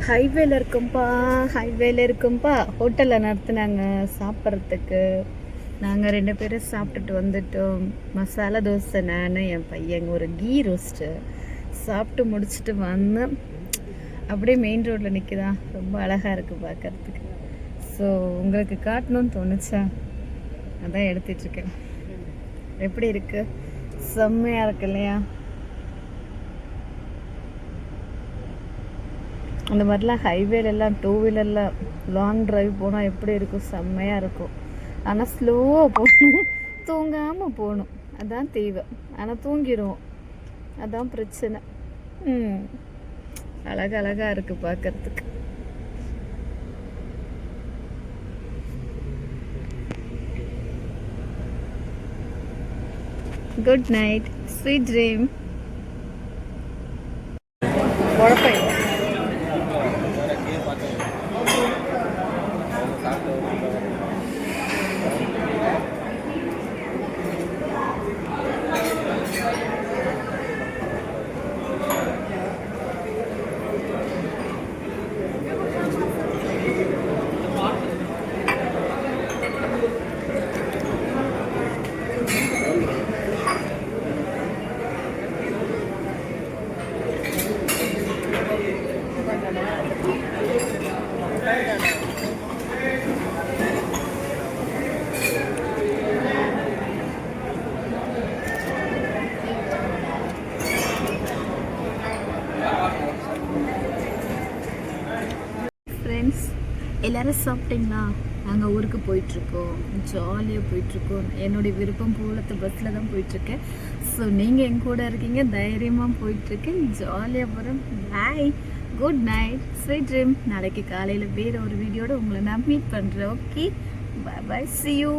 ஹைவேல இருக்கும்பா ஹோட்டலில் நடத்துனாங்க சாப்பிட்றதுக்கு. நாங்கள் 2 பேரும் சாப்பிட்டுட்டு வந்துட்டோம். மசாலா தோசை நான், என் பையன் ஒரு கீ ரோஸ்ட்டு சாப்பிட்டு முடிச்சுட்டு வந்தேன். அப்படியே மெயின் ரோட்டில் நிற்குதா, ரொம்ப அழகாக இருக்குது பார்க்குறதுக்கு. ஸோ உங்களுக்கு காட்டணும்னு தோணுச்சா, அதான் எடுத்துட்ருக்கேன். எப்படி இருக்குது? செம்மையாக இருக்கு இல்லையா? அந்த மாதிரிலாம் ஹைவேலெல்லாம் 2 வீலரில் லாங் ட்ரைவ் போனால் எப்படி இருக்கும்? செம்மையாக இருக்கும். ஆனால் ஸ்லோவாக போகணும், தூங்காமல் போகணும், அதான் தேவை. ஆனால் தூங்கிடுவோம், அதான் பிரச்சனை. அழகாக இருக்குது பார்க்குறதுக்கு. Good night, sweet dream. குழப்பம் ஃப்ரெண்ட்ஸ், எல்லோரும் சாப்பிட்டீங்களா? நாங்கள் ஊருக்கு போயிட்டுருக்கோம், ஜாலியாக போயிட்டுருக்கோம். என்னுடைய விருப்பம் போலத்து பஸ்ஸில் தான் போயிட்டுருக்கேன். ஸோ நீங்கள் என் கூட இருக்கீங்க, தைரியமாக போயிட்டுருக்கேன், ஜாலியாக போகிறோம். பாய், குட் நைட், ஸ்வீட் ட்ரீம். நாளைக்கு காலையில் வேறு ஒரு வீடியோட உங்களை நான் மீட் பண்ணுறேன். Okay, bye bye, see you.